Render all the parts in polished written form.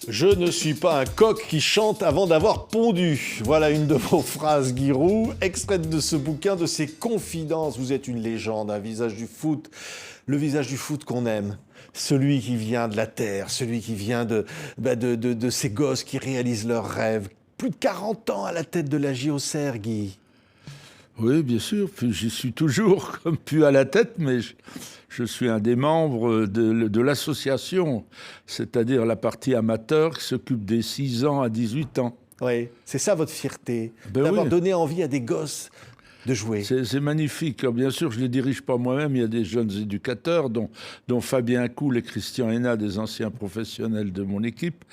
Je ne suis pas un coq qui chante avant d'avoir pondu. Voilà une de vos phrases, Giroud, extraite de ce bouquin, de ses confidences. Vous êtes une légende, un visage du foot, le visage du foot qu'on aime. Celui qui vient de la terre, celui qui vient de ces gosses qui réalisent leurs rêves. Plus de 40 ans à la tête de la JOCR, Guy. Oui, bien sûr. Puis j'y suis toujours, comme plus à la tête, mais je suis un des membres de l'association, c'est-à-dire la partie amateur qui s'occupe des 6 ans à 18 ans. Oui, c'est ça votre fierté, d'avoir donné envie à des gosses de jouer. C'est magnifique. Alors, bien sûr, je ne les dirige pas moi-même. Il y a des jeunes éducateurs, dont Fabien Coul et Christian Hénat, des anciens professionnels de mon équipe,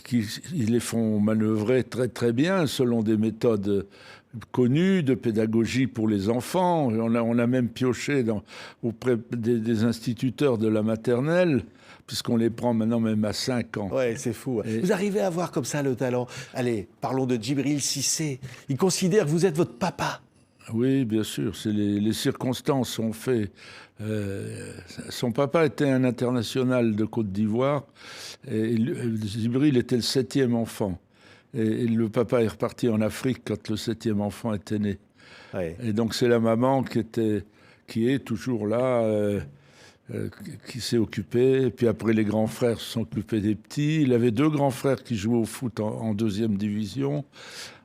qui ils les font manœuvrer très très bien selon des méthodes connues de pédagogie pour les enfants. On a même pioché auprès des instituteurs de la maternelle, puisqu'on les prend maintenant même à 5 ans. Ouais, c'est fou. Et vous arrivez à avoir comme ça le talent. Allez, parlons de Djibril Cissé. Il considère que vous êtes votre papa. Oui, bien sûr. Les circonstances ont fait. Son papa était un international de Côte d'Ivoire. Et Djibril était le 7e enfant. Et le papa est reparti en Afrique quand le 7e enfant était né. Ouais. Et donc c'est la maman qui est toujours là. Qui s'est occupé. Et puis après, les grands frères se sont occupés des petits. Il avait 2 grands frères qui jouaient au foot en 2e division.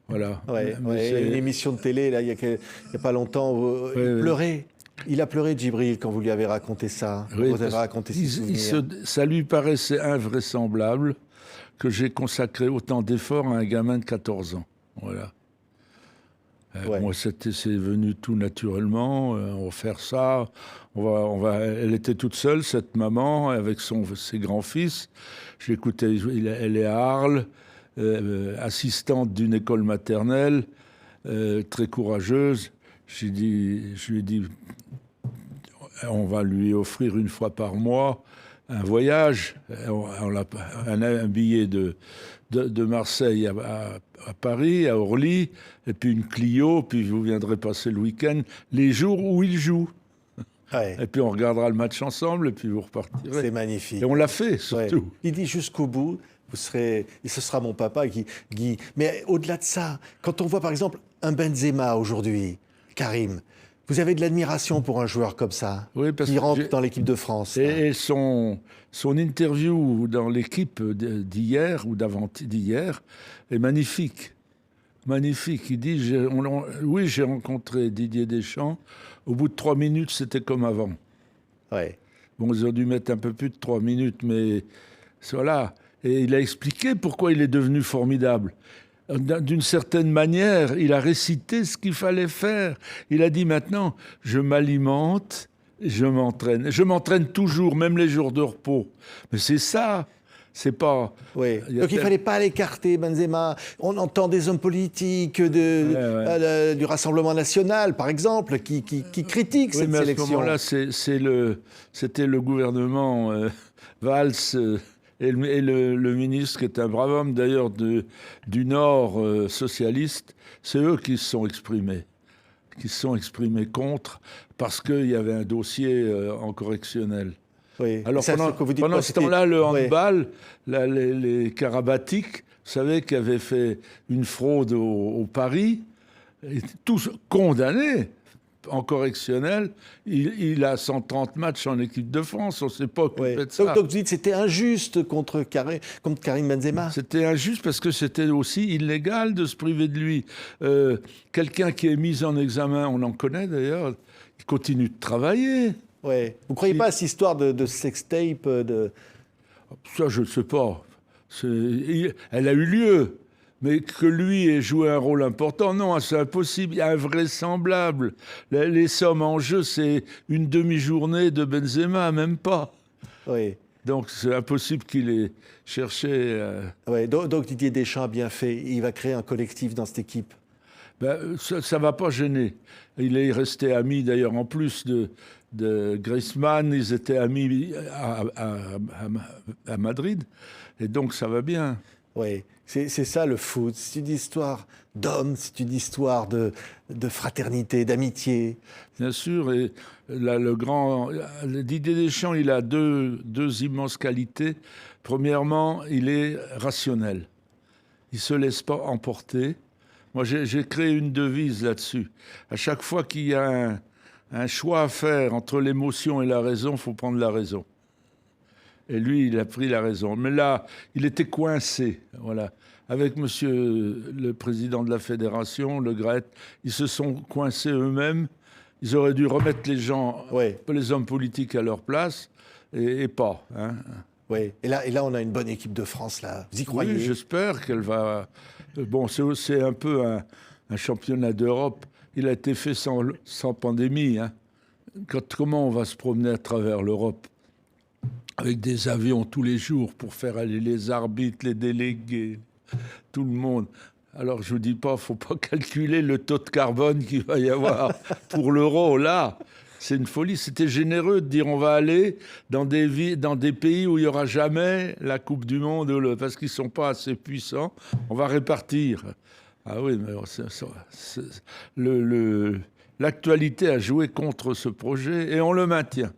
Voilà. Ouais, une émission de télé, là, il y a pas longtemps, il pleurait. Il a pleuré, Djibril, quand vous lui avez raconté ça. Oui, vous avez raconté ses souvenirs. Ça lui paraissait invraisemblable que j'ai consacré autant d'efforts à un gamin de 14 ans. Voilà. Moi, c'est venu tout naturellement. On va faire ça. Elle était toute seule, cette maman, avec ses grands-fils. Je l'écoutais. Elle est à Arles, assistante d'une école maternelle, très courageuse. Je lui ai dit, on va lui offrir une fois par mois un voyage, un billet de Marseille à Paris, à Orly, et puis une Clio, puis vous viendrez passer le week-end, les jours où il joue. Ouais. Et puis on regardera le match ensemble, et puis vous repartirez. C'est magnifique. Et on l'a fait, surtout. Ouais. Il dit jusqu'au bout, et ce sera mon papa, Guy. Mais au-delà de ça, quand on voit par exemple un Benzema aujourd'hui, Karim, vous avez de l'admiration pour un joueur comme ça, oui, qui rentre dans l'équipe de France. Et son interview dans l'équipe d'hier ou d'avant-hier est magnifique. Magnifique. Il dit, oui, j'ai rencontré Didier Deschamps. Au bout de 3 minutes, c'était comme avant. Ouais. Bon, ils ont dû mettre un peu plus de 3 minutes, mais voilà. Et il a expliqué pourquoi il est devenu formidable. D'une certaine manière, il a récité ce qu'il fallait faire. Il a dit maintenant, je m'alimente, je m'entraîne. Je m'entraîne toujours, même les jours de repos. Mais c'est ça, c'est pas... Oui. Donc il ne fallait pas l'écarter, Benzema. On entend des hommes politiques du Rassemblement national, par exemple, qui critiquent cette sélection. À ce moment-là, c'était le gouvernement Valls... Et le ministre, qui est un brave homme d'ailleurs du Nord socialiste, c'est eux qui se sont exprimés contre, parce qu'il y avait un dossier en correctionnel. Oui. Alors pendant ce temps-là, le handball, les Karabatiques, vous savez, qui avaient fait une fraude au Paris, étaient tous condamnés en correctionnel. Il a 130 matchs en équipe de France. On ne sait pas occupé de ça. Donc vous dites que c'était injuste contre Karim Benzema. C'était injuste parce que c'était aussi illégal de se priver de lui. Quelqu'un qui est mis en examen, on en connaît d'ailleurs, il continue de travailler. Ouais. Vous ne croyez pas à cette histoire de sextape Ça, je ne sais pas. Elle a eu lieu. Mais que lui ait joué un rôle important, non, c'est impossible, invraisemblable. Les sommes en jeu, c'est une demi-journée de Benzema, même pas. Oui. Donc c'est impossible qu'il ait cherché... Oui, donc Didier Deschamps a bien fait, il va créer un collectif dans cette équipe. Ça ne va pas gêner. Il est resté ami, d'ailleurs, en plus de Griezmann, ils étaient amis à Madrid, et donc ça va bien. Oui, c'est ça le foot. C'est une histoire d'hommes, c'est une histoire de fraternité, d'amitié. Bien sûr, et là, Didier Deschamps, il a deux immenses qualités. Premièrement, il est rationnel. Il ne se laisse pas emporter. Moi, j'ai créé une devise là-dessus. À chaque fois qu'il y a un choix à faire entre l'émotion et la raison, il faut prendre la raison. Et lui, il a pris la raison. Mais là, il était coincé. Voilà. Avec monsieur le président de la fédération, Le Gret, ils se sont coincés eux-mêmes. Ils auraient dû remettre les gens, les hommes politiques à leur place, et pas. Hein. Oui. Et là, on a une bonne équipe de France, là. Vous y croyez? Oui, j'espère qu'elle va... Bon, c'est un peu un championnat d'Europe. Il a été fait sans pandémie. Hein. Comment on va se promener à travers l'Europe avec des avions tous les jours pour faire aller les arbitres, les délégués, tout le monde. Alors, je ne vous dis pas, il ne faut pas calculer le taux de carbone qu'il va y avoir pour l'euro. Là, c'est une folie. C'était généreux de dire on va aller dans des pays où il n'y aura jamais la Coupe du Monde, parce qu'ils ne sont pas assez puissants. On va répartir. Ah oui, mais l'actualité a joué contre ce projet et on le maintient.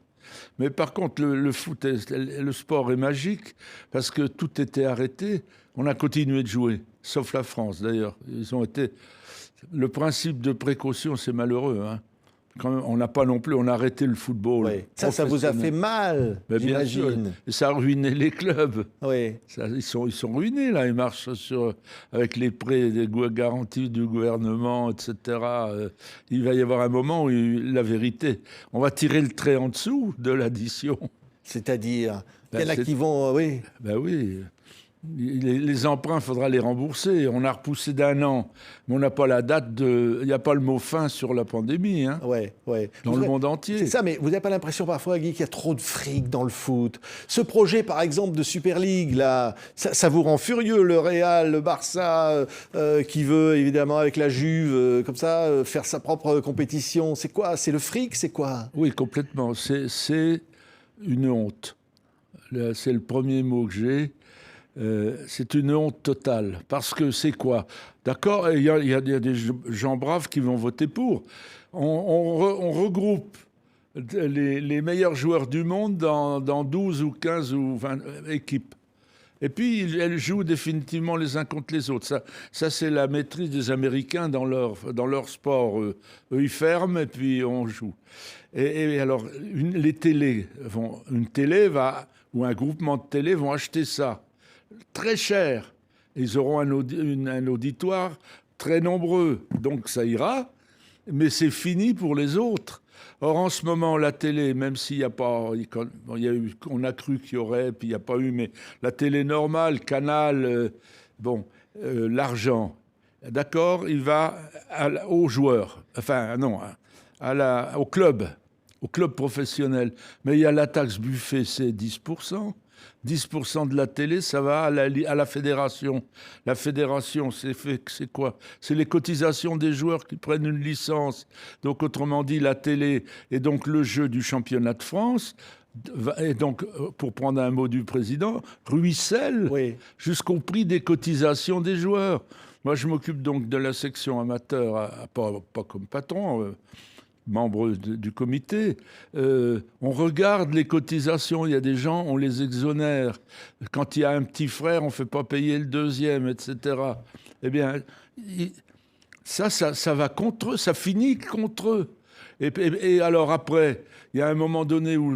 Mais par contre, le foot, le sport est magique parce que tout était arrêté. On a continué de jouer, sauf la France d'ailleurs. Le principe de précaution, c'est malheureux. Hein. Quand même, on n'a pas non plus, on a arrêté le football. Oui. Ça vous a fait mal, j'imagine. Et ça a ruiné les clubs. Oui. Ils sont ruinés, là. Ils marchent avec les prêts des garanties du gouvernement, etc. Il va y avoir un moment où la vérité, on va tirer le trait en dessous de l'addition. C'est-à-dire, il y en a qui vont... oui. Ben oui. Les emprunts, il faudra les rembourser. On a repoussé d'1 an, mais on n'a pas la date il n'y a pas le mot fin sur la pandémie. Hein, dans le monde entier. C'est ça, mais vous n'avez pas l'impression parfois, Guy, qu'il y a trop de fric dans le foot? Ce projet, par exemple, de Super League, là, ça vous rend furieux, le Real, le Barça, qui veut, évidemment, avec la Juve, comme ça, faire sa propre compétition. C'est quoi? C'est le fric? C'est quoi? Oui, complètement. C'est une honte. C'est le premier mot que j'ai. C'est une honte totale. Parce que c'est quoi? D'accord, il y a des gens braves qui vont voter pour. On regroupe les meilleurs joueurs du monde dans 12 ou 15 ou 20 équipes. Et puis, elles jouent définitivement les uns contre les autres. Ça c'est la maîtrise des Américains dans leur sport. Eux, ils ferment et puis on joue. Et alors, une télé ou un groupement de télé vont acheter ça très cher. Ils auront un auditoire très nombreux. Donc ça ira, mais c'est fini pour les autres. Or, en ce moment, la télé, même s'il n'y a pas... on a cru qu'il y aurait, puis il n'y a pas eu, mais la télé normale, Canal, l'argent, d'accord, il va aux joueurs, enfin non, au club professionnel. Mais il y a la taxe Buffet, c'est 10%. 10% de la télé, ça va à la fédération. La fédération, c'est quoi? C'est les cotisations des joueurs qui prennent une licence. Donc, autrement dit, la télé et donc le jeu du championnat de France, et donc, pour prendre un mot du président, ruisselle jusqu'au prix des cotisations des joueurs. Moi, je m'occupe donc de la section amateur, pas comme patron, membre du comité, on regarde les cotisations. Il y a des gens, on les exonère. Quand il y a un petit frère, on ne fait pas payer le deuxième, etc. Eh bien, ça va contre eux, ça finit contre eux. Et alors après, il y a un moment donné où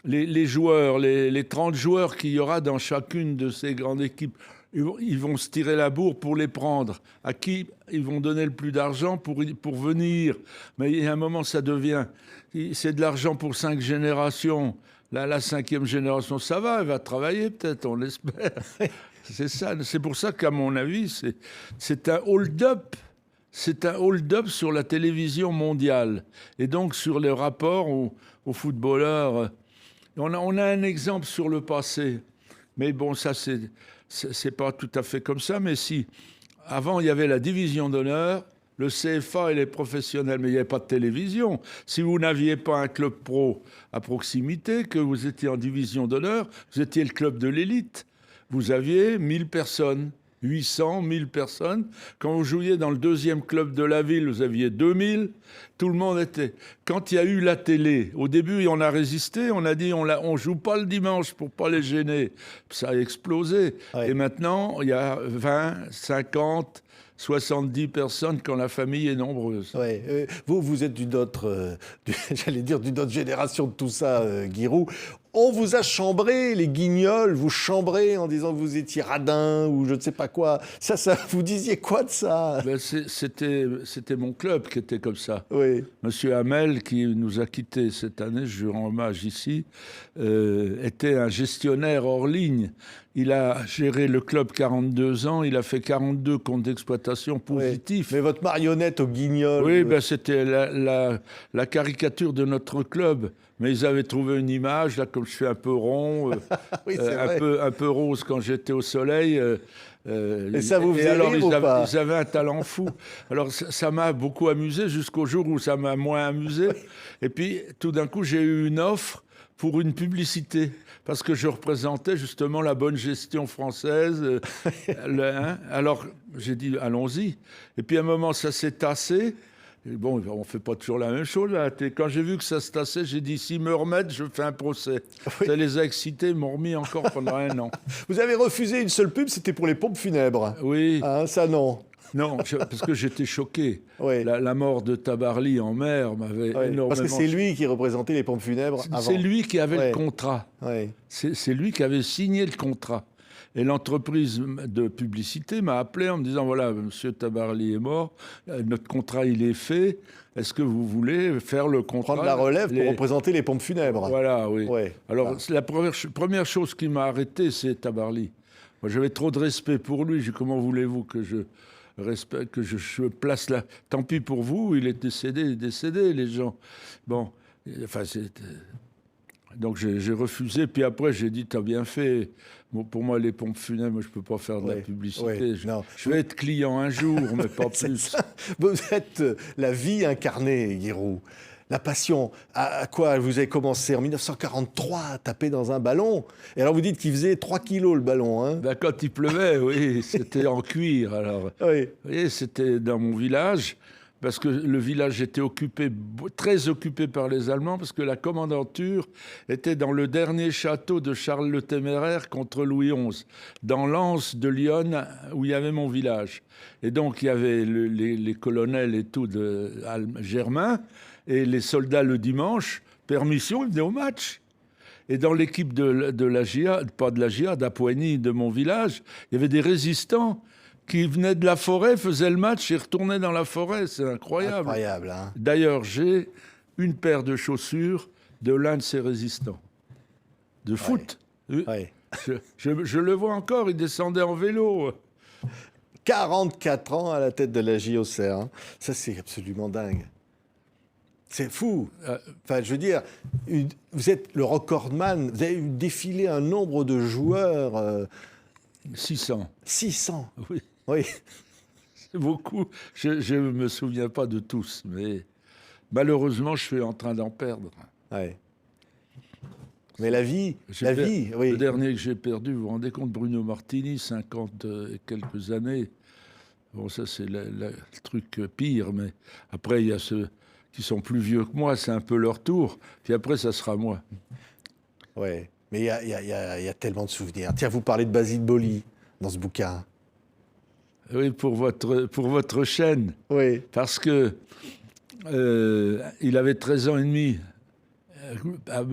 les joueurs, les 30 joueurs qu'il y aura dans chacune de ces grandes équipes, ils vont se tirer la bourre pour les prendre. À qui ils vont donner le plus d'argent pour venir? Mais il y a un moment, ça devient... C'est de l'argent pour 5 générations. Là, la 5e génération, ça va, elle va travailler peut-être, on l'espère. C'est ça. C'est pour ça qu'à mon avis, c'est un hold-up. C'est un hold-up sur la télévision mondiale. Et donc sur les rapports aux footballeurs. On a un exemple sur le passé. Mais bon, ça, c'est pas tout à fait comme ça, mais si. Avant, il y avait la division d'honneur, le CFA et les professionnels, mais il n'y avait pas de télévision. Si vous n'aviez pas un club pro à proximité, que vous étiez en division d'honneur, vous étiez le club de l'élite. vous aviez 1000 personnes. 800, 1000 personnes. Quand vous jouiez dans le deuxième club de la ville, vous aviez 2000. Tout le monde était... Quand il y a eu la télé, au début, on a résisté. On a dit, on joue pas le dimanche pour pas les gêner. Ça a explosé. Ouais. Et maintenant, il y a 20, 50... 70 personnes quand la famille est nombreuse. Ouais. Vous êtes d'une autre, j'allais dire d'une autre génération de tout ça, Guy Roux. On vous a chambré, les Guignols, vous chambrez en disant que vous étiez radin ou je ne sais pas quoi. Ça, vous disiez quoi de ça? Ben c'était mon club qui était comme ça. Oui. Monsieur Hamel, qui nous a quittés cette année, je lui rends hommage ici, était un gestionnaire hors ligne. Il a géré le club 42 ans, il a fait 42 comptes d'exploitation positifs. Oui. Mais votre marionnette aux Guignols... Oui, ben c'était la caricature de notre club. Mais ils avaient trouvé une image, là, comme je suis un peu rond, oui, un peu rose quand j'étais au soleil. Et ça vous faisait rire ou pas? Ils avaient un talent fou. Alors ça m'a beaucoup amusé jusqu'au jour où ça m'a moins amusé. Et puis tout d'un coup, j'ai eu une offre pour une publicité, parce que je représentais justement la bonne gestion française. Alors j'ai dit, allons-y. Et puis à un moment, ça s'est tassé. Et bon, on ne fait pas toujours la même chose. Là. Quand j'ai vu que ça se tassait, j'ai dit, s'ils me remettent, je fais un procès. Oui. Ça les a excités, ils m'ont remis encore pendant 1 an. Vous avez refusé une seule pub, c'était pour les pompes funèbres. Oui. Ah, ça, non. Non, parce que j'étais choqué. Oui. La mort de Tabarly en mer m'avait énormément... Parce que c'est lui qui représentait les pompes funèbres avant. C'est lui qui avait le contrat. C'est lui qui avait signé le contrat. Et l'entreprise de publicité m'a appelé en me disant, voilà, monsieur Tabarly est mort, notre contrat, il est fait. Est-ce que vous voulez faire le contrat? Prendre la relève pour représenter les pompes funèbres. Voilà, oui. Ouais. Alors, la première chose qui m'a arrêté, c'est Tabarly. Moi, j'avais trop de respect pour lui. J'ai dit, comment voulez-vous que je place là? Tant pis pour vous, il est décédé, les gens. Bon, enfin, donc j'ai refusé. Puis après, j'ai dit, t'as bien fait. Bon, pour moi, les pompes funèbres, je ne peux pas faire de la publicité. Je vais être client un jour, mais pas plus. Vous êtes la vie incarnée, Guy Roux. La passion. À quoi vous avez commencé en 1943 à taper dans un ballon? Et alors vous dites qu'il faisait 3 kilos le ballon. Hein? Ben, quand il pleuvait, oui, c'était en cuir. Alors, oui. Vous voyez, c'était dans mon village. Parce que le village était très occupé par les Allemands, parce que la commandanture était dans le dernier château de Charles le Téméraire contre Louis XI, dans l'anse de Lyon, où il y avait mon village. Et donc, il y avait les colonels et tout germains, et les soldats le dimanche, permission, ils venaient au match. Et dans l'équipe de la Jihad, pas de la Jihad, à Poigny, de mon village, il y avait des résistants qui venaient de la forêt, faisaient le match et retournaient dans la forêt. C'est incroyable. Incroyable, hein. D'ailleurs, j'ai une paire de chaussures de l'un de ces résistants. De foot. Ouais. Je le vois encore, il descendait en vélo. 44 ans à la tête de la JOCR. Hein. Ça, c'est absolument dingue. C'est fou. Enfin, je veux dire, vous êtes le recordman. Vous avez défilé un nombre de joueurs... 600. 600. Oui. Oui. C'est beaucoup. Je ne me souviens pas de tous, mais malheureusement, je suis en train d'en perdre. Oui. Mais la vie, oui. Le dernier que j'ai perdu, vous vous rendez compte, Bruno Martini, 50 et quelques années. Bon, ça, c'est le truc pire, mais après, il y a ceux qui sont plus vieux que moi, c'est un peu leur tour. Puis après, ça sera moi. Oui. Mais il y a tellement de souvenirs. Tiens, vous parlez de Basile Boli dans ce bouquin. Oui, pour votre chaîne. Oui. Parce que il avait 13 ans et demi. À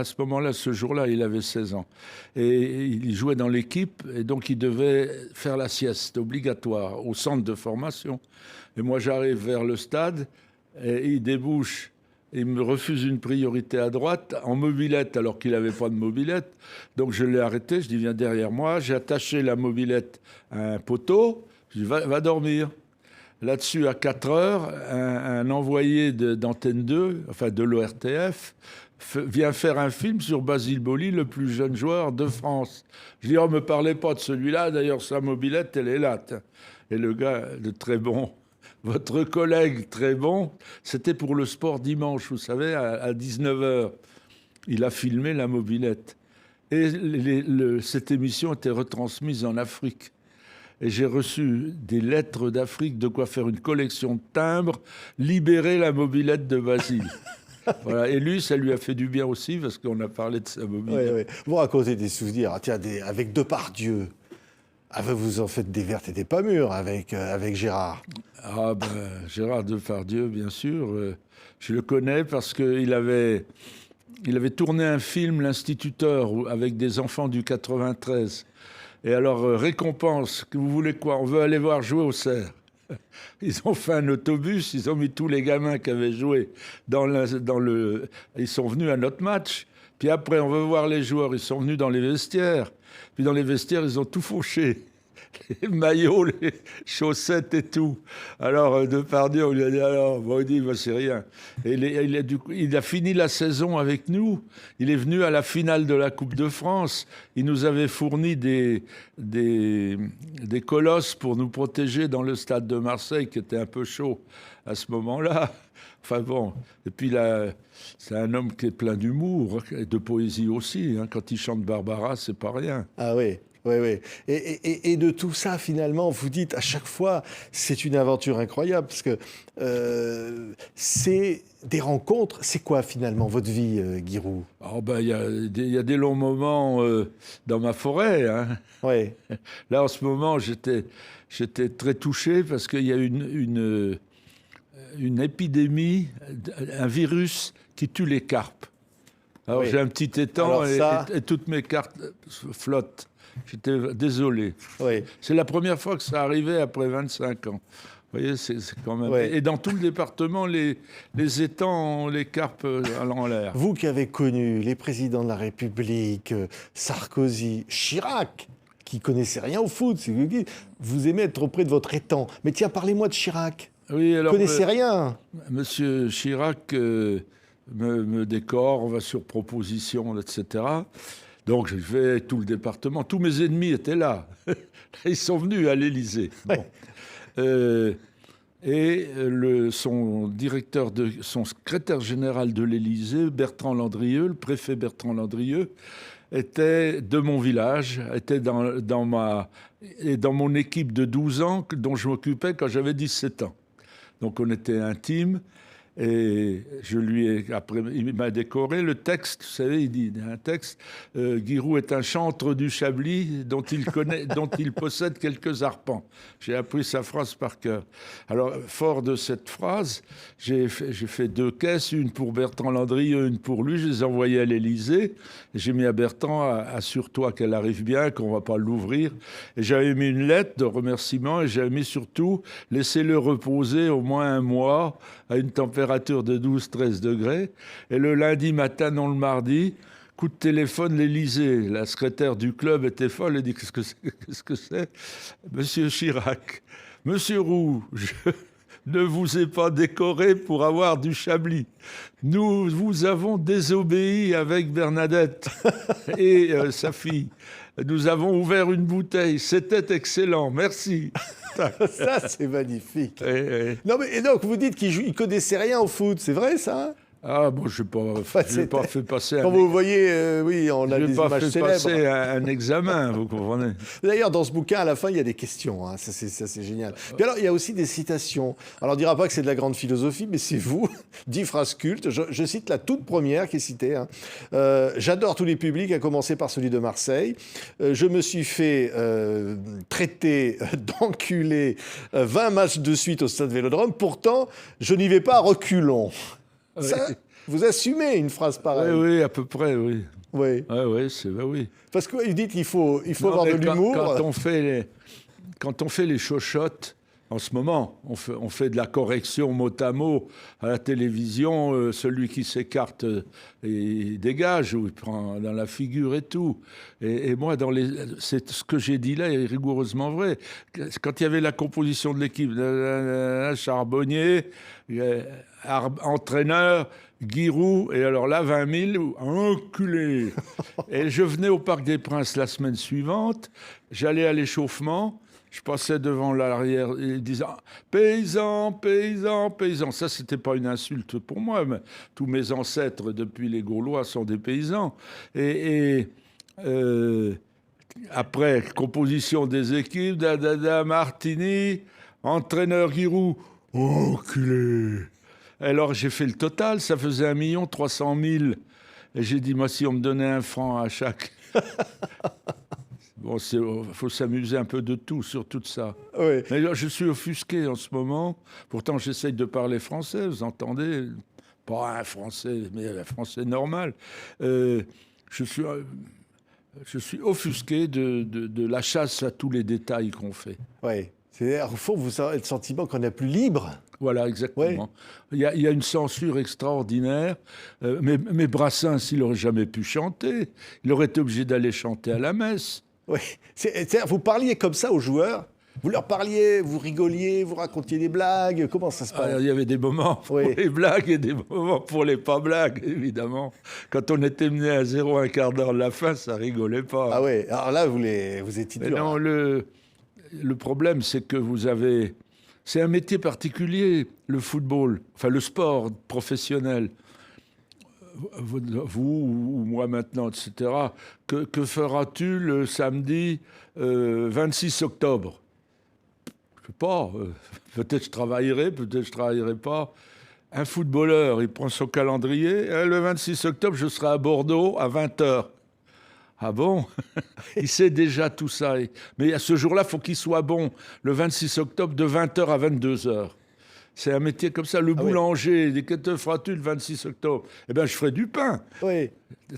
ce moment-là, ce jour-là, il avait 16 ans. Et il jouait dans l'équipe, et donc il devait faire la sieste obligatoire au centre de formation. Et moi, j'arrive vers le stade, et il débouche. Il me refuse une priorité à droite en mobilette, alors qu'il n'avait pas de mobilette. Donc je l'ai arrêté, je dis viens derrière moi. J'ai attaché la mobilette à un poteau, je dis va dormir. Là-dessus, à 4 heures, un envoyé d'Antenne 2, enfin de l'ORTF, vient faire un film sur Basile Boli, le plus jeune joueur de France. Je dis, oh, me parlez pas de celui-là, d'ailleurs sa mobilette, elle est là. Et le gars, de très bon, votre collègue très bon, c'était pour le sport dimanche, vous savez, à 19h. Il a filmé la mobilette. Et cette émission était retransmise en Afrique. Et j'ai reçu des lettres d'Afrique, de quoi faire une collection de timbres, libérer la mobilette de Basile. Voilà. Et lui, ça lui a fait du bien aussi, parce qu'on a parlé de sa mobilette. Oui, oui. Vous racontez des souvenirs. Ah, tiens, avec Depardieu. Ah, vous en faites des vertes et des pas mûres avec Gérard. Ah ben, Gérard Depardieu, bien sûr. Je le connais parce qu'il avait tourné un film, L'Instituteur, avec des enfants du 93. Et alors, récompense, que vous voulez quoi? On veut aller voir jouer au cerf. Ils ont fait un autobus, ils ont mis tous les gamins qui avaient joué Ils sont venus à notre match. Puis après, on veut voir les joueurs, ils sont venus dans les vestiaires. Puis dans les vestiaires, ils ont tout fauché. Les maillots, les chaussettes et tout. Alors, Depardieu, on lui a dit, alors, bon, il dit, bah, c'est rien. Et il a fini la saison avec nous. Il est venu à la finale de la Coupe de France. Il nous avait fourni des colosses pour nous protéger dans le stade de Marseille, qui était un peu chaud à ce moment-là. Enfin bon, et puis là, c'est un homme qui est plein d'humour et de poésie aussi. Hein. Quand il chante Barbara, c'est pas rien. Ah oui. Oui, oui. Et de tout ça, finalement, vous dites à chaque fois, c'est une aventure incroyable, parce que c'est des rencontres. C'est quoi, finalement, votre vie, Giroud? Oh ben, y a des longs moments dans ma forêt. Hein. Oui. Là, en ce moment, j'étais très touché, parce qu'il y a une épidémie, un virus qui tue les carpes. Alors, oui. J'ai un petit étang et toutes mes cartes flottent. J'étais désolé. Oui. C'est la première fois que ça arrivait après 25 ans. Vous voyez, c'est quand même... Oui. Et dans tout le département, les étangs, les carpes allant en l'air. Vous qui avez connu les présidents de la République, Sarkozy, Chirac, qui connaissait rien au foot, vous aimez être auprès de votre étang. Mais tiens, parlez-moi de Chirac. Oui, alors... Vous connaissez rien. Monsieur Chirac me décore, on va sur proposition, etc. Donc, j'ai fait tout le département. Tous mes ennemis étaient là. Ils sont venus à l'Élysée. Bon. Son secrétaire général de l'Élysée, Bertrand Landrieux, le préfet Bertrand Landrieux, était de mon village, était dans mon équipe de 12 ans dont je m'occupais quand j'avais 17 ans. Donc, on était intimes. Et il m'a décoré le texte, vous savez, il dit un texte, Giroud est un chantre du Chablis dont il possède quelques arpents. J'ai appris sa phrase par cœur. Alors, fort de cette phrase, j'ai fait 2 caisses, une pour Bertrand Landrieux, une pour lui, je les ai envoyées à l'Élysée. J'ai mis à Bertrand, assure-toi qu'elle arrive bien, qu'on ne va pas l'ouvrir. Et j'avais mis une lettre de remerciement et j'avais mis surtout, laissez-le reposer au moins 1 mois à une température de 12-13 degrés. Et le lundi matin, non le mardi, coup de téléphone, l'Élysée. La secrétaire du club était folle. Elle dit, qu'est-ce que c'est? Monsieur Chirac, Monsieur Roux, je ne vous ai pas décoré pour avoir du Chablis. Nous vous avons désobéi avec Bernadette et sa fille. Nous avons ouvert une bouteille. C'était excellent. Merci. Ça, c'est magnifique. Non, mais et donc, vous dites qu'il ne connaissait rien au foot. C'est vrai, ça? Ah, bon, je n'ai pas fait passer... Quand vous voyez, oui, on a des images célèbres. Je n'ai pas fait passer un examen, vous comprenez. D'ailleurs, dans ce bouquin, à la fin, il y a des questions. Hein. Ça, c'est génial. Puis alors, il y a aussi des citations. Alors, on ne dira pas que c'est de la grande philosophie, mais c'est vous, 10 phrases cultes. Je cite la toute première qui est citée. Hein. J'adore tous les publics, à commencer par celui de Marseille. Je me suis fait traiter d'enculé 20 matchs de suite au Stade Vélodrome. Pourtant, je n'y vais pas à reculons. Ça, vous assumez une phrase pareille. Oui, à peu près, oui. Oui. Oui. Parce que vous dites qu'il faut avoir de l'humour. Quand on fait les chochottes, en ce moment, on fait de la correction mot à mot à la télévision. Celui qui s'écarte il dégage, ou il prend dans la figure et tout. Et moi, c'est ce que j'ai dit là est rigoureusement vrai. Quand il y avait la composition de l'équipe, Charbonnier, entraîneur, Giroud, et alors là, 20 000, enculé. Et je venais au Parc des Princes la semaine suivante, j'allais à l'échauffement, je passais devant l'arrière et disais « Paysan, paysan, paysan ». Ça, c'était pas une insulte pour moi, mais tous mes ancêtres, depuis les Gaulois, sont des paysans. Et Après, composition des équipes, Martini, entraîneur Giroud. Oh, enculé! Alors j'ai fait le total, ça faisait 1 300 000. Et j'ai dit, moi, si on me donnait 1 franc à chaque... Bon, faut s'amuser un peu de tout, sur tout ça. Oui. Mais là, je suis offusqué en ce moment. Pourtant, j'essaye de parler français, vous entendez? Pas un français, mais un français normal. Je suis offusqué de la chasse à tous les détails qu'on fait. Oui. C'est-à-dire, au fond, vous avez le sentiment qu'on n'est plus libre. Voilà, exactement. Il y a une censure extraordinaire. Mais Brassens, il n'aurait jamais pu chanter. Il aurait été obligé d'aller chanter à la messe. Oui. C'est-à-dire, vous parliez comme ça aux joueurs? Vous leur parliez, vous rigoliez, vous racontiez des blagues? Comment ça se passe? Il y avait des moments pour les blagues et des moments pour les pas blagues, évidemment. Quand on était mené à 0 un quart d'heure de la fin, ça rigolait pas. Ah oui, alors là, vous étiez dur. Non, le problème, c'est que c'est un métier particulier, le football, enfin le sport professionnel. Vous ou moi maintenant, etc. Que feras-tu le samedi 26 octobre? Je ne sais pas. Peut-être je travaillerai, peut-être je ne travaillerai pas. Un footballeur, il prend son calendrier. Le 26 octobre, je serai à Bordeaux à 20h. Ah bon? Il sait déjà tout ça. Mais à ce jour-là, il faut qu'il soit bon. Le 26 octobre, de 20h à 22h. C'est un métier comme ça. Le boulanger, que te feras-tu le 26 octobre? Eh bien, je ferai du pain. Oui.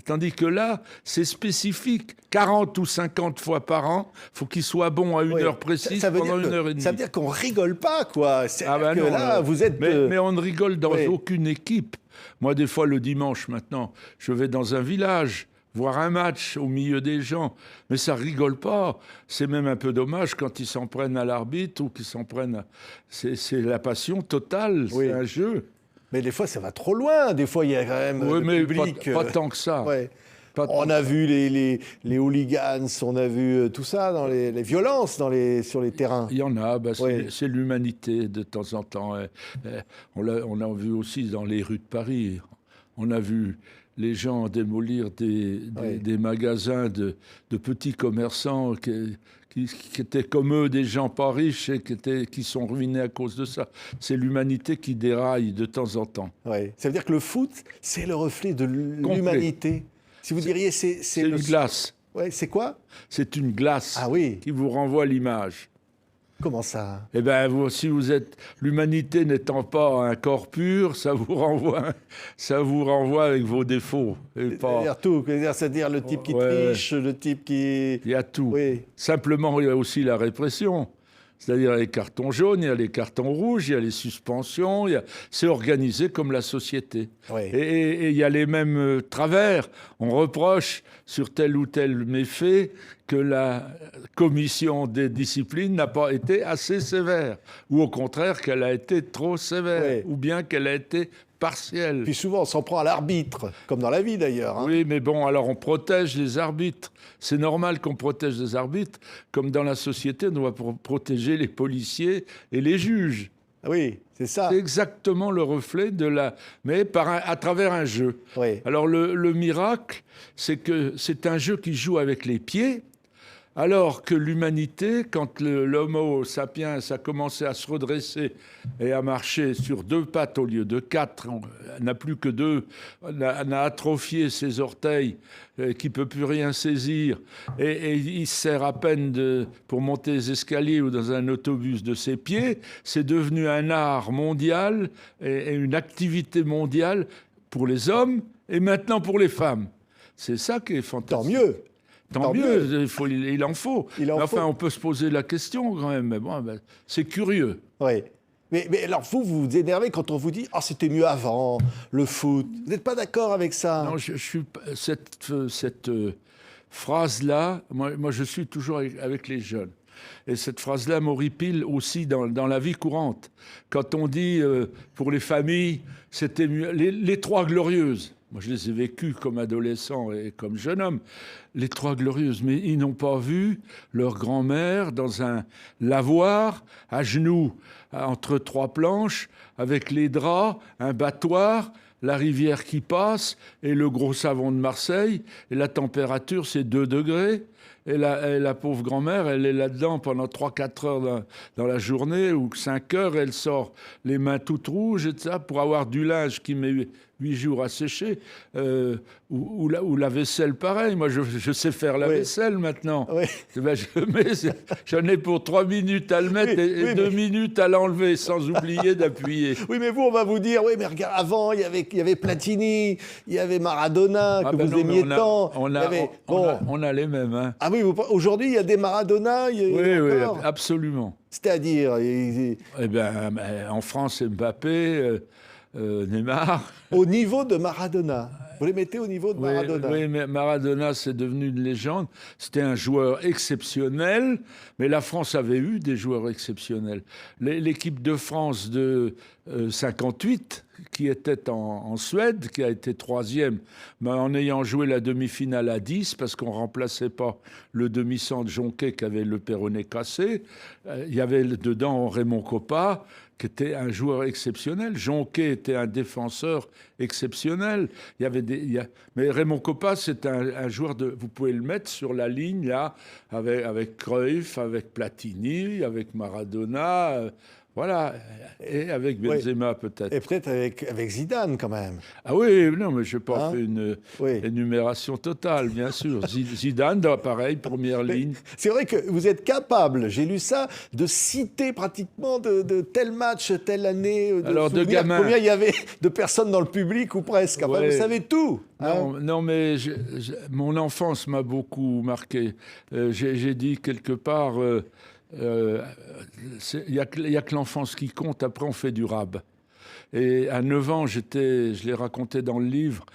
Tandis que là, c'est spécifique. 40 ou 50 fois par an, il faut qu'il soit bon à une heure précise pendant 1h30. Ça veut dire qu'on rigole pas, quoi. Ah ben non, là, vous êtes... Mais on ne rigole dans aucune équipe. Moi, des fois, le dimanche, maintenant, je vais dans un village voir un match au milieu des gens. Mais ça rigole pas. C'est même un peu dommage quand ils s'en prennent à l'arbitre ou qu'ils s'en prennent à... C'est la passion totale, c'est un jeu. Mais des fois, ça va trop loin. Des fois, il y a quand même le public... Pas tant que ça. Ouais. On a vu les hooligans, on a vu tout ça, dans les violences sur les terrains. Il y en a, c'est l'humanité de temps en temps. On l'a vu aussi dans les rues de Paris. On a vu les gens démolir des magasins de petits commerçants qui étaient comme eux des gens pas riches et qui sont ruinés à cause de ça. C'est l'humanité qui déraille de temps en temps. Ouais. Ça veut dire que le foot, c'est le reflet de l'humanité. Si vous diriez, c'est une glace. Ouais, c'est quoi? C'est une glace qui vous renvoie l'image. Comment ça? Eh bien, si vous êtes... L'humanité n'étant pas un corps pur, ça vous renvoie avec vos défauts. C'est-à-dire tout. C'est-à-dire le type qui triche, le type qui... Il y a tout. Oui. Simplement, il y a aussi la répression. C'est-à-dire les cartons jaunes, il y a les cartons rouges, il y a les suspensions. C'est organisé comme la société. Oui. Et il y a les mêmes travers. On reproche sur tel ou tel méfait que la commission des disciplines n'a pas été assez sévère. Ou au contraire, qu'elle a été trop sévère. Ou bien qu'elle a été partielle. Puis souvent, on s'en prend à l'arbitre, comme dans la vie d'ailleurs. Hein. Oui, mais bon, alors on protège les arbitres. C'est normal qu'on protège les arbitres, comme dans la société, on doit protéger les policiers et les juges. Oui, c'est ça. C'est exactement le reflet de la... Mais à travers un jeu. Oui. Alors le miracle, c'est que c'est un jeu qui joue avec les pieds, alors que l'humanité, quand l'homo sapiens a commencé à se redresser et à marcher sur 2 pattes au lieu de 4, n'a plus que 2, n'a atrophié ses orteils, qui ne peut plus rien saisir, et il se sert à peine pour monter les escaliers ou dans un autobus de ses pieds, c'est devenu un art mondial et une activité mondiale pour les hommes et maintenant pour les femmes. C'est ça qui est fantastique. Tant mieux. Tant mieux, il en faut. Enfin, on peut se poser la question quand même, mais bon, c'est curieux. Oui. Mais alors, vous vous énervez quand on vous dit « Ah, c'était mieux avant, le foot ». Vous n'êtes pas d'accord avec ça? Non, je suis... Cette phrase-là, moi, je suis toujours avec les jeunes. Et cette phrase-là m'horripile aussi dans la vie courante. Quand on dit, pour les familles, c'était mieux... Les 3 glorieuses. Moi, je les ai vécues comme adolescent et comme jeune homme, les 3 glorieuses. Mais ils n'ont pas vu leur grand-mère dans un lavoir, à genoux, entre 3 planches, avec les draps, un battoir, la rivière qui passe et le gros savon de Marseille, et la température, c'est 2 degrés. Et la pauvre grand-mère, elle est là-dedans pendant 3-4 heures dans la journée, ou 5 heures, elle sort les mains toutes rouges, et ça, pour avoir du linge qui met 8 jours à sécher, ou la vaisselle, pareil. Moi, je sais faire la vaisselle maintenant. Oui. Ben, j'en ai pour 3 minutes à le mettre et 2 minutes à l'enlever, sans oublier d'appuyer. Oui, mais vous, on va vous dire, oui, mais regarde, avant, il y avait Platini, il y avait Maradona, que vous aimiez tant. On a les mêmes. Hein. Ah oui, aujourd'hui, il y a des Maradona. Oui, absolument. C'est-à-dire Eh bien, en France, Mbappé, Neymar. Au niveau de Maradona. Vous les mettez au niveau de Maradona. Oui, mais Maradona, c'est devenu une légende. C'était un joueur exceptionnel, mais la France avait eu des joueurs exceptionnels. L'équipe de France de 58, qui était en Suède, qui a été 3e, mais en ayant joué la demi-finale à 10, parce qu'on ne remplaçait pas le demi-centre Jonquet qui avait le péroné cassé. Il y avait dedans Raymond Kopa, qui était un joueur exceptionnel. Jonquet était un défenseur exceptionnel. Mais Raymond Kopa, c'est un joueur vous pouvez le mettre sur la ligne, là, avec Cruyff, avec Platini, avec Maradona... Voilà, et avec Benzema peut-être. Et peut-être avec Zidane quand même. Ah oui, non, mais je n'ai pas fait une énumération totale, bien sûr. Zidane, pareil, première ligne. C'est vrai que vous êtes capable, j'ai lu ça, de citer pratiquement de tel match, telle année, alors, de gamin. Combien il y avait de personnes dans le public ou presque. Enfin, vous savez tout. Non, mais mon enfance m'a beaucoup marqué. J'ai dit quelque part... il n'y a que l'enfance qui compte, après on fait du rab. Et à 9 ans, je l'ai raconté dans le livre,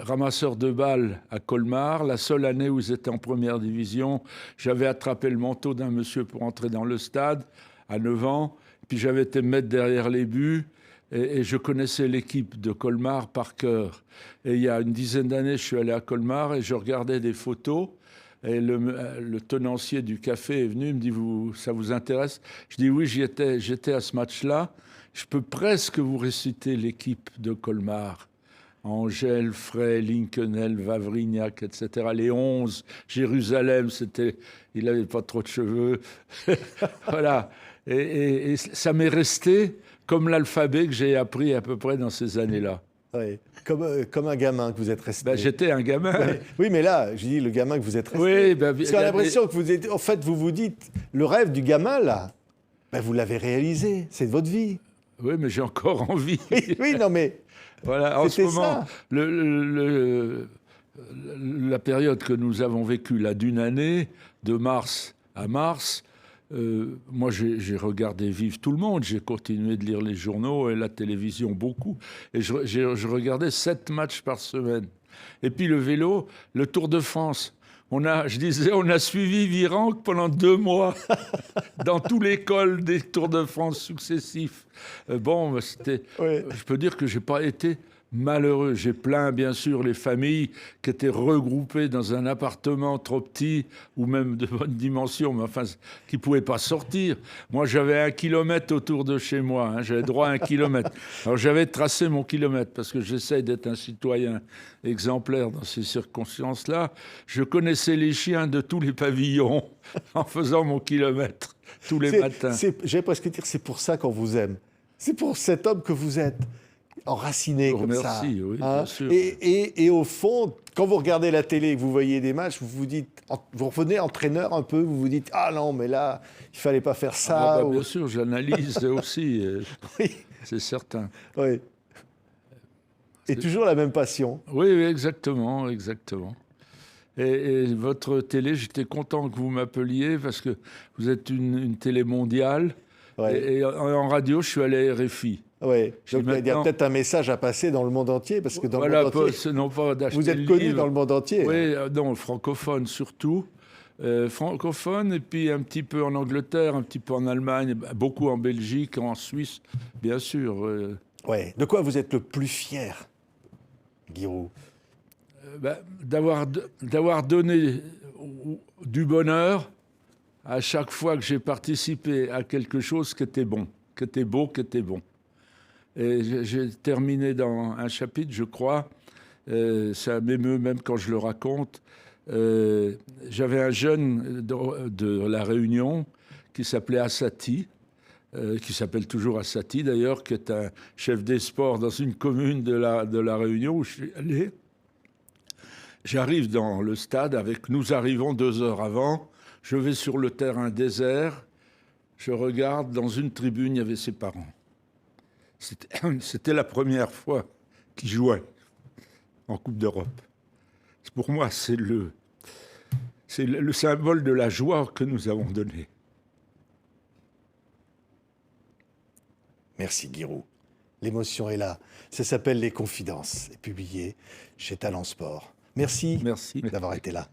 ramasseur de balles à Colmar, la seule année où ils étaient en première division. J'avais attrapé le manteau d'un monsieur pour entrer dans le stade à 9 ans, puis j'avais été me mettre derrière les buts, et je connaissais l'équipe de Colmar par cœur. Et il y a une dizaine d'années, je suis allé à Colmar et je regardais des photos. Et le tenancier du café est venu, il me dit, ça vous intéresse? Je dis oui, j'étais à ce match-là. Je peux presque vous réciter l'équipe de Colmar. Angèle, Frey, Linkenel, Vavrignac, etc. Les 11, Jérusalem, il n'avait pas trop de cheveux. Voilà. Et ça m'est resté comme l'alphabet que j'ai appris à peu près dans ces années-là. Oui, comme un gamin que vous êtes resté. J'étais un gamin. Oui, mais là, je dis le gamin que vous êtes resté. Oui, parce qu'on a l'impression que vous êtes... En fait, vous vous dites, le rêve du gamin, là, vous l'avez réalisé. C'est de votre vie. Oui, mais j'ai encore envie. Oui, non, mais... Voilà, en ce moment, la période que nous avons vécue, là, d'une année, de mars à mars, moi, j'ai regardé vivre tout le monde. J'ai continué de lire les journaux et la télévision beaucoup. Et je regardais 7 matchs par semaine. Et puis le vélo, le Tour de France. On a suivi Virenque pendant 2 mois dans tous les cols des Tours de France successifs. Je peux dire que j'ai pas été malheureux. J'ai plaint, bien sûr, les familles qui étaient regroupées dans un appartement trop petit ou même de bonne dimension, mais enfin, qui ne pouvaient pas sortir. Moi, j'avais 1 kilomètre autour de chez moi. J'avais droit à 1 kilomètre. Alors, j'avais tracé mon kilomètre parce que j'essaye d'être un citoyen exemplaire dans ces circonstances-là. Je connaissais les chiens de tous les pavillons en faisant mon kilomètre tous les matins. J'allais presque dire, c'est pour ça qu'on vous aime. C'est pour cet homme que vous êtes. Enraciné comme ça. Merci, oui, bien sûr. Et au fond, quand vous regardez la télé et que vous voyez des matchs, vous revenez entraîneur un peu, vous vous dites « Ah non, mais là, il ne fallait pas faire ça. » Bien sûr, j'analyse aussi, oui. C'est certain. Oui. Et toujours la même passion. Oui, exactement. Et votre télé, j'étais content que vous m'appeliez parce que vous êtes une télé mondiale. Ouais. Et en radio, je suis allé à RFI. Oui, donc il y a peut-être un message à passer dans le monde entier, parce que dans le monde entier, vous êtes connu dans le monde entier. Oui, non, francophone surtout. Francophone, et puis un petit peu en Angleterre, un petit peu en Allemagne, beaucoup en Belgique, en Suisse, bien sûr. Oui. De quoi vous êtes le plus fier, Giroud? D'avoir donné du bonheur à chaque fois que j'ai participé à quelque chose qui était bon, qui était beau, qui était bon. Et j'ai terminé dans un chapitre, je crois, ça m'émeut même quand je le raconte. J'avais un jeune de La Réunion qui s'appelait Assati, qui s'appelle toujours Assati d'ailleurs, qui est un chef des sports dans une commune de la Réunion où je suis allé. J'arrive dans le stade, nous arrivons 2 heures avant, je vais sur le terrain désert, je regarde, dans une tribune, il y avait ses parents. C'était la première fois qu'il jouait en Coupe d'Europe. Pour moi, c'est le symbole de la joie que nous avons donné. Merci Giroud. L'émotion est là. Ça s'appelle Les Confidences, et publié chez Talent Sport. Merci, Merci d'avoir été là.